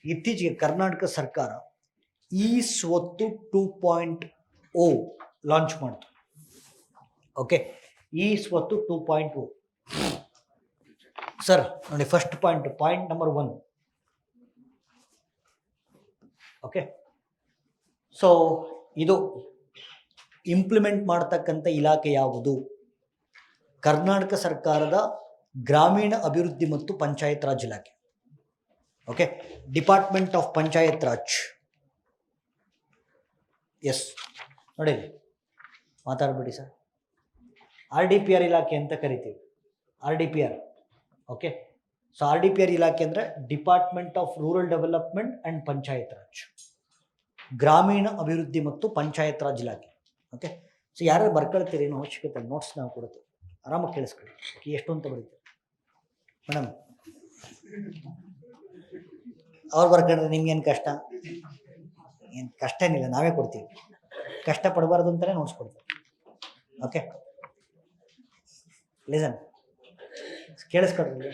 ಇತ್ತೀಚೆಗೆ ಕರ್ನಾಟಕ ಸರ್ಕಾರ ಈ ಸ್ವತ್ತು 2.0 ಲಾಂಚ್ ಮಾಡ್ತು. ಓಕೆ, ಈ ಸ್ವತ್ತು 2.0 ಸರ್ ನೋಡಿ. First point number 1. Okay, so ಇದು ಇಂಪ್ಲಿಮೆಂಟ್ ಮಾಡ್ತಕ್ಕಂಥ ಇಲಾಖೆ ಯಾವುದು? ಕರ್ನಾಟಕ ಸರ್ಕಾರದ ಗ್ರಾಮೀಣ ಅಭಿವೃದ್ಧಿ ಮತ್ತು ಪಂಚಾಯತ್ ರಾಜ್ ಇಲಾಖೆ. Okay, department of Panchayat Raj. Yes, ನೋಡಿ ಮಾತಾಡ್ಬಿಡಿ ಸರ್. RDPR ಇಲಾಖೆ ಅಂತ ಕರಿತೀವಿ. RDPR. ಓಕೆ, ಸೊ RDPR ಇಲಾಖೆ ಅಂದರೆ department of rural development and panchayat Raj, ಗ್ರಾಮೀಣ ಅಭಿವೃದ್ಧಿ ಮತ್ತು ಪಂಚಾಯತ್ ರಾಜ್ ಇಲಾಖೆ. ಓಕೆ, ಸೊ ಯಾರು ಬರ್ಕೊಳ್ತೀರಿ ಏನೋ ಅವಶ್ಯಕತೆ, ನೋಟ್ಸ್ ನಾವು ಕೊಡ್ತೀವಿ, ಆರಾಮಾಗಿ ಕೇಳಿಸ್ಕೊಳ್ಳಿ. ಎಷ್ಟು ಅಂತ ಬರೀತೀವಿ ಮೇಡಮ್, ಅವ್ರು ಬರ್ಕೊಂಡ್ರೆ ನಿಮ್ಗೇನು ಕಷ್ಟ? ಏನು ಕಷ್ಟ ಏನಿಲ್ಲ, ನಾವೇ ಕೊಡ್ತೀವಿ. ಕಷ್ಟ ಪಡಬಾರ್ದು ಅಂತಲೇ ನೋಟ್ಸ್ ಕೊಡ್ತೀವಿ. ಓಕೆ, ಲಿಸನ್, ಕೇಳಿಸ್ಕೊಡ್ರಿ.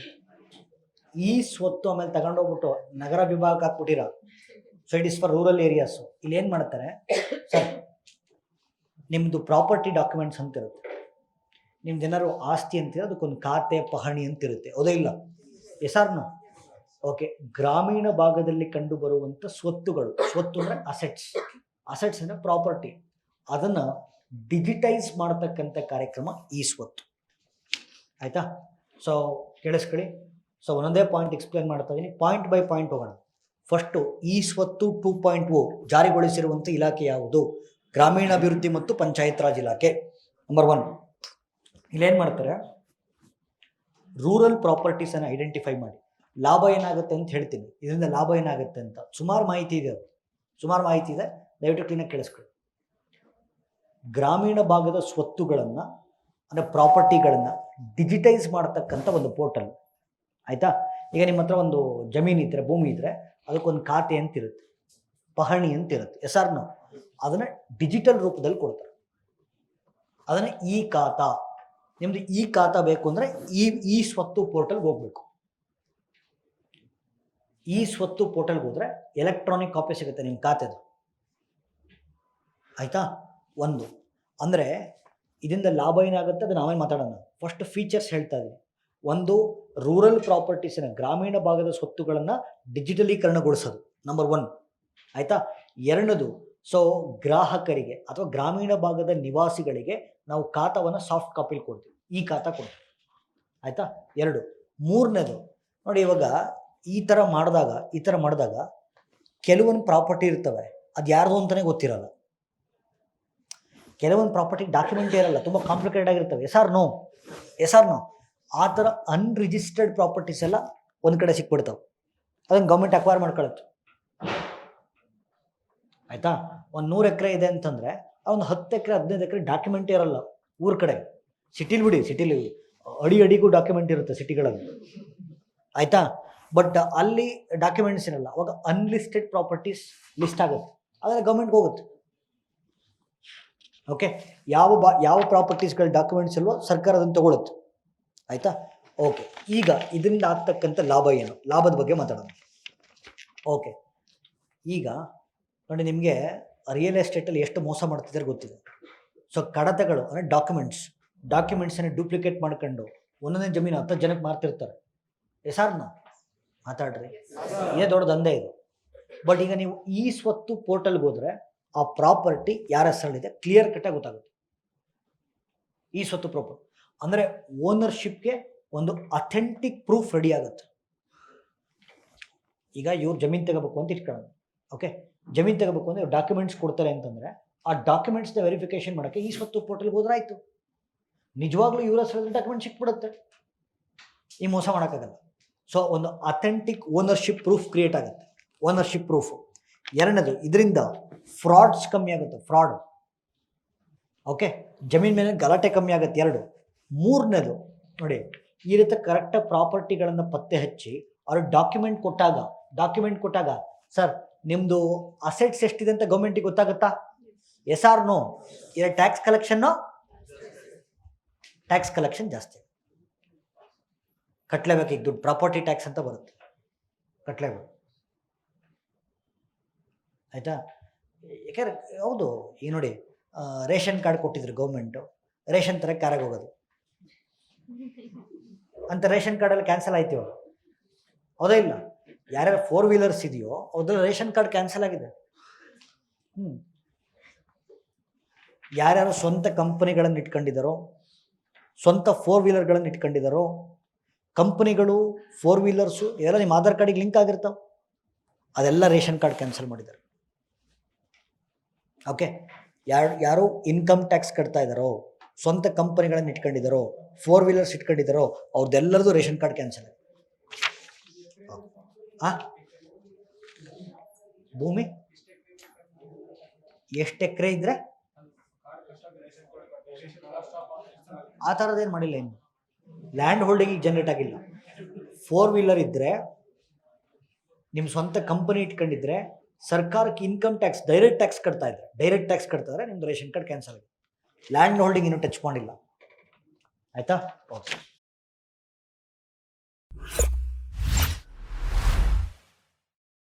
ಈ ಸ್ವತ್ತು ಆಮೇಲೆ ತಗೊಂಡೋಗ್ಬಿಟ್ಟು ನಗರ ವಿಭಾಗ ಹಾಕ್ಬಿಟ್ಟಿರ. So it is for rural areas. ಇಲ್ಲಿ ಏನು ಮಾಡ್ತಾರೆ ಸರ್, ನಿಮ್ಮದು ಪ್ರಾಪರ್ಟಿ ಡಾಕ್ಯುಮೆಂಟ್ಸ್ ಅಂತ ಇರುತ್ತೆ. ನಿಮ್ದು ಏನಾದ್ರು ಆಸ್ತಿ ಅಂತೀರ, ಅದಕ್ಕೊಂದು ಖಾತೆ ಪಹಣಿ ಅಂತಿರುತ್ತೆ, ಹೌದಾ ಇಲ್ಲ? ಎಸಾರ್ನು? ಓಕೆ, ಗ್ರಾಮೀಣ ಭಾಗದಲ್ಲಿ ಕಂಡು ಬರುವಂಥ ಸ್ವತ್ತುಗಳು, ಸ್ವತ್ತು ಅಂದರೆ ಅಸೆಟ್ಸ್ ಅಂದರೆ ಪ್ರಾಪರ್ಟಿ, ಅದನ್ನು ಡಿಜಿಟೈಸ್ ಮಾಡ್ತಕ್ಕಂಥ ಕಾರ್ಯಕ್ರಮ ಈ ಸ್ವತ್ತು. ಆಯಿತಾ? ಸೊ ಕೇಳಿಸ್ಕೊಳ್ಳಿ. ಸೊ ಒಂದೊಂದೇ ಪಾಯಿಂಟ್ ಎಕ್ಸ್ಪ್ಲೇನ್ ಮಾಡ್ತಾ ಇದ್ದೀನಿ, ಪಾಯಿಂಟ್ ಬೈ ಪಾಯಿಂಟ್ ಹೋಗೋಣ. ಫಸ್ಟು, ಈ ಸ್ವತ್ತು 2.0 ಜಾರಿಗೊಳಿಸಿರುವಂಥ ಇಲಾಖೆ ಯಾವುದು? ಗ್ರಾಮೀಣಾಭಿವೃದ್ಧಿ ಮತ್ತು ಪಂಚಾಯತ್ ರಾಜ್ ಇಲಾಖೆ. ನಂಬರ್ 1, ಇಲ್ಲೇನು ಮಾಡ್ತಾರೆ, ರೂರಲ್ ಪ್ರಾಪರ್ಟೀಸನ್ನು ಐಡೆಂಟಿಫೈ ಮಾಡಿ. ಲಾಭ ಏನಾಗುತ್ತೆ ಅಂತ ಹೇಳ್ತೀನಿ, ಇದರಿಂದ ಲಾಭ ಏನಾಗುತ್ತೆ ಅಂತ ಸುಮಾರು ಮಾಹಿತಿ ಇದೆ, ದಯವಿಟ್ಟು ಕ್ಲೀನಾಗಿ ಕೇಳಿಸ್ಕೊಳ್ಳಿ. ಗ್ರಾಮೀಣ ಭಾಗದ ಸ್ವತ್ತುಗಳನ್ನು ಅಂದರೆ ಪ್ರಾಪರ್ಟಿಗಳನ್ನು ಡಿಜಿಟೈಸ್ ಮಾಡ್ತಕ್ಕಂಥ ಒಂದು ಪೋರ್ಟಲ್. ಆಯಿತಾ? ಈಗ ನಿಮ್ಮ ಹತ್ರ ಒಂದು ಜಮೀನು ಇದ್ದರೆ, ಭೂಮಿ ಇದ್ದರೆ, ಅದಕ್ಕೊಂದು ಖಾತೆ ಅಂತಿರುತ್ತೆ, ಪಹಣಿ ಅಂತಿರುತ್ತೆ, ಎಸಾರ್ನು? ಅದನ್ನು ಡಿಜಿಟಲ್ ರೂಪದಲ್ಲಿ ಕೊಡ್ತಾರೆ. ಅದನ್ನು ಈ ಖಾತಾ, ನಿಮ್ಮದು ಈ ಖಾತಾ ಬೇಕು ಅಂದರೆ ಈ ಸ್ವತ್ತು ಪೋರ್ಟಲ್ಗೆ ಹೋಗಬೇಕು. ಈ ಸ್ವತ್ತು ಪೋರ್ಟಲ್ಗೆ ಹೋದರೆ ಎಲೆಕ್ಟ್ರಾನಿಕ್ ಕಾಪಿ ಸಿಗುತ್ತೆ ನಿಮ್ಮ ಖಾತೆದು. ಆಯಿತಾ? ಒಂದು ಅಂದರೆ ಇದರಿಂದ ಲಾಭ ಏನಾಗುತ್ತೆ ಅದು ನಾವೇ ಮಾತಾಡೋಣ. ಫಸ್ಟ್ ಫೀಚರ್ಸ್ ಹೇಳ್ತಾ ಇದ್ದೀವಿ. ಒಂದು, ರೂರಲ್ ಪ್ರಾಪರ್ಟೀಸಿನ ಗ್ರಾಮೀಣ ಭಾಗದ ಸ್ವತ್ತುಗಳನ್ನು ಡಿಜಿಟಲೀಕರಣಗೊಳಿಸೋದು, ನಂಬರ್ 1. ಆಯಿತಾ? ಎರಡನೇದು, ಸೊ ಗ್ರಾಹಕರಿಗೆ ಅಥವಾ ಗ್ರಾಮೀಣ ಭಾಗದ ನಿವಾಸಿಗಳಿಗೆ ನಾವು ಖಾತಾವನ್ನು ಸಾಫ್ಟ್ ಕಾಪಿಲಿ ಕೊಡ್ತೀವಿ, ಈ ಖಾತಾ ಕೊಡ್ತೀವಿ. ಆಯಿತಾ? 2. ಮೂರನೇದು ನೋಡಿ, ಇವಾಗ ಈ ಥರ ಮಾಡಿದಾಗ ಕೆಲವೊಂದು ಪ್ರಾಪರ್ಟಿ ಇರ್ತವೆ, ಅದು ಯಾರ್ದು ಅಂತಲೇ ಗೊತ್ತಿರಲ್ಲ. ಕೆಲವೊಂದು ಪ್ರಾಪರ್ಟಿ ಡಾಕ್ಯುಮೆಂಟ್ ಇರಲ್ಲ, ತುಂಬ ಕಾಂಪ್ಲಿಕೇಟೆಡ್ ಆಗಿರ್ತವೆ, ಎಸ್ ಆರ್ ನೋ? ಆ ಥರ ಅನ್ರಿಜಿಸ್ಟರ್ಡ್ ಪ್ರಾಪರ್ಟೀಸ್ ಎಲ್ಲ ಒಂದು ಕಡೆ ಸಿಕ್ಬಿಡ್ತಾವೆ, ಅದನ್ನು ಗೌರ್ಮೆಂಟ್ ಅಕ್ವೈರ್ ಮಾಡ್ಕೊಳ್ಳುತ್ತೆ. ಆಯಿತಾ? ಒಂದು 100 ಎಕರೆ ಇದೆ ಅಂತಂದರೆ ಒಂದು 10 ಎಕರೆ 15 ಎಕರೆ ಡಾಕ್ಯುಮೆಂಟ್ ಇರಲ್ಲ ಊರ ಕಡೆ. ಸಿಟಿಲಿ ಅಡಿಗೂ ಡಾಕ್ಯುಮೆಂಟ್ ಇರುತ್ತೆ ಸಿಟಿಗಳಲ್ಲಿ. ಆಯಿತಾ? ಬಟ್ ಅಲ್ಲಿ ಡಾಕ್ಯುಮೆಂಟ್ಸ್ ಇರಲ್ಲ. ಅವಾಗ ಅನ್ಲಿಸ್ಟೆಡ್ ಪ್ರಾಪರ್ಟೀಸ್ ಲಿಸ್ಟ್ ಆಗುತ್ತೆ, ಆದರೆ ಗೌರ್ಮೆಂಟ್ಗೆ ಹೋಗುತ್ತೆ. ಓಕೆ, ಯಾವ ಪ್ರಾಪರ್ಟೀಸ್ಗಳ ಡಾಕ್ಯುಮೆಂಟ್ಸ್ ಇಲ್ವೋ ಸರ್ಕಾರ ಅದನ್ನು ತಗೊಳುತ್ತೆ. ಆಯಿತಾ? ಓಕೆ, ಈಗ ಇದರಿಂದ ಆಗ್ತಕ್ಕಂಥ ಲಾಭ ಏನು, ಲಾಭದ ಬಗ್ಗೆ ಮಾತಾಡೋಣ. ಓಕೆ, ಈಗ ನೋಡಿ, ನಿಮಗೆ ರಿಯಲ್ ಎಸ್ಟೇಟಲ್ಲಿ ಎಷ್ಟು ಮೋಸ ಮಾಡ್ತಿದ್ದಾರೆ ಗೊತ್ತಿದೆ. ಸೊ ಕಡತಗಳು ಅಂದರೆ ಡಾಕ್ಯುಮೆಂಟ್ಸನ್ನು ಡೂಪ್ಲಿಕೇಟ್ ಮಾಡ್ಕೊಂಡು ಒಂದೊಂದೇ ಜಮೀನು 10 ಜನಕ್ಕೆ ಮಾರ್ತಿರ್ತಾರೆ. ಎಸಾರ್ನ ಮಾತಾಡ್ರಿ, ಇದೇ ದೊಡ್ಡ ದಂಧೆ ಇದು. ಬಟ್ ಈಗ ನೀವು ಈ ಸ್ವತ್ತು ಪೋರ್ಟಲ್ಗೆ ಹೋದರೆ ಆ ಪ್ರಾಪರ್ಟಿ ಯಾರ ಹೆಸರಲ್ಲಿದೆ ಕ್ಲಿಯರ್ ಕಟ್ಟಾಗಿ ಗೊತ್ತಾಗುತ್ತೆ. ಈ ಸ್ವತ್ತು ಪ್ರಾಪರ್ಟಿ ಅಂದರೆ ಓನರ್ಶಿಪ್ಗೆ ಒಂದು ಅಥೆಂಟಿಕ್ ಪ್ರೂಫ್ ರೆಡಿ ಆಗುತ್ತೆ. ಈಗ ಇವ್ರು ಜಮೀನು ತಗೋಬೇಕು ಅಂತ ಇಟ್ಕೊಳ್ಳೋಣ. ಓಕೆ, ಜಮೀನು ತಗೋಬೇಕು ಅಂದರೆ ಡಾಕ್ಯುಮೆಂಟ್ಸ್ ಕೊಡ್ತಾರೆ ಅಂತಂದರೆ ಆ ಡಾಕ್ಯುಮೆಂಟ್ಸ್ನ ವೆರಿಫಿಕೇಶನ್ ಮಾಡೋಕ್ಕೆ ಈ ಸ್ವತ್ತು ಪೋರ್ಟಲ್ಗೆ ಹೋದ್ರೆ ಆಯಿತು. ನಿಜವಾಗ್ಲೂ ಇವ್ರ ಹೆಸರಲ್ಲಿ ಡಾಕ್ಯುಮೆಂಟ್ ಸಿಕ್ಬಿಡುತ್ತೆ, ಈ ಮೋಸ ಮಾಡೋಕ್ಕಾಗಲ್ಲ. ಸೊ ಒಂದು ಅಥೆಂಟಿಕ್ ಓನರ್ಶಿಪ್ ಪ್ರೂಫ್ ಕ್ರಿಯೇಟ್ ಆಗುತ್ತೆ, ಓನರ್ಶಿಪ್ ಪ್ರೂಫು. ಎರಡನೇದು, ಇದರಿಂದ ಫ್ರಾಡ್ಸ್ ಕಮ್ಮಿ ಆಗುತ್ತೆ, ಫ್ರಾಡ್. ಓಕೆ, ಜಮೀನ್ ಮೇಲೆ ಗಲಾಟೆ ಕಮ್ಮಿ ಆಗುತ್ತೆ. 2. ಮೂರನೇದು ನೋಡಿ, ಈ ರೀತಿ ಕರೆಕ್ಟಾಗಿ ಪ್ರಾಪರ್ಟಿಗಳನ್ನು ಪತ್ತೆ ಹಚ್ಚಿ ಅವರು ಡಾಕ್ಯುಮೆಂಟ್ ಕೊಟ್ಟಾಗ ಸರ್ ನಿಮ್ಮದು ಅಸೆಟ್ಸ್ ಎಷ್ಟಿದೆ ಅಂತ ಗೌರ್ಮೆಂಟಿಗೆ ಗೊತ್ತಾಗುತ್ತಾ? Yes or no? ಇಲ್ಲ ಟ್ಯಾಕ್ಸ್ ಕಲೆಕ್ಷನ್ ಜಾಸ್ತಿ ಕಟ್ಟಲೇಬೇಕು. ಈಗ ದುಡ್ಡು ಪ್ರಾಪರ್ಟಿ ಟ್ಯಾಕ್ಸ್ ಅಂತ ಬರುತ್ತೆ, ಕಟ್ಟಲೇಬೇಕು. ಆಯಿತಾ? ಯಾಕೆಂದ್ರೆ ಹೌದು, ಈಗ ನೋಡಿ ರೇಷನ್ ಕಾರ್ಡ್ ಕೊಟ್ಟಿದ್ರು ಗೌರ್ಮೆಂಟು, ರೇಷನ್ ತರಕ್ಕೆ ಕಾರಾಗ ಹೋಗೋದು ಅಂತ ರೇಷನ್ ಕಾರ್ಡಲ್ಲಿ ಕ್ಯಾನ್ಸಲ್ ಆಯ್ತೀವ, ಹೌದಾ ಇಲ್ಲ? ಯಾರ್ಯಾರು 4 ವೀಲರ್ಸ್ ಇದೆಯೋ ಅದ್ರಲ್ಲಿ ರೇಷನ್ ಕಾರ್ಡ್ ಕ್ಯಾನ್ಸಲ್ ಆಗಿದೆ. ಯಾರ್ಯಾರು ಸ್ವಂತ ಕಂಪನಿಗಳನ್ನು ಇಟ್ಕೊಂಡಿದ್ದಾರೋ, ಸ್ವಂತ 4 ವೀಲರ್ಗಳನ್ನು ಇಟ್ಕೊಂಡಿದ್ದಾರೋ, ಕಂಪನಿಗಳು 4 ವೀಲರ್ಸು ಎಲ್ಲ ನಿಮ್ಮ ಆಧಾರ್ ಕಾರ್ಡಿಗೆ ಲಿಂಕ್ ಆಗಿರ್ತಾವೆ, ಅದೆಲ್ಲ ರೇಷನ್ ಕಾರ್ಡ್ ಕ್ಯಾನ್ಸಲ್ ಮಾಡಿದ್ದಾರೆ. ಓಕೆ, ಯಾರು ಇನ್ಕಮ್ ಟ್ಯಾಕ್ಸ್ ಕಟ್ತಾ ಇದ್ದಾರೋ, ಸ್ವಂತ ಕಂಪನಿಗಳನ್ನು ಇಟ್ಕೊಂಡಿದ್ದಾರೋ, 4 ವೀಲರ್ಸ್ ಇಟ್ಕೊಂಡಿದ್ದಾರೋ ಅವ್ರದ್ದೆಲ್ಲರದು ರೇಷನ್ ಕಾರ್ಡ್ ಕ್ಯಾನ್ಸಲ್. ಭೂಮಿ ಎಷ್ಟು ಎಕರೆ ಇದ್ರೆ ಆ ಥರದ್ದೇನು ಮಾಡಿಲ್ಲ, ಇನ್ನು ಲ್ಯಾಂಡ್ ಹೋಲ್ಡಿಂಗ್ ಜನರೇಟ್ ಆಗಿಲ್ಲ. 4 ವೀಲರ್ ಇದ್ದರೆ, ನಿಮ್ಮ ಸ್ವಂತ ಕಂಪನಿ ಇಟ್ಕೊಂಡಿದ್ರೆ ಸರ್ಕಾರಕ್ಕೆ ಇನ್ಕಮ್ ಟ್ಯಾಕ್ಸ್ ಡೈರೆಕ್ಟ್ ಟ್ಯಾಕ್ಸ್ ಕಟ್ತಾ ಇದ್ರೆ ನಿಮ್ದು ರೇಷನ್ ಕಾರ್ಡ್ ಕ್ಯಾನ್ಸಲ್ ಆಗಿದೆ. ಲ್ಯಾಂಡ್ ಹೋಲ್ಡಿಂಗ್ ಇನ್ನೂ ಟಚ್ ಮಾಡಿಲ್ಲ, ಆಯಿತಾ? ಓಕೆ.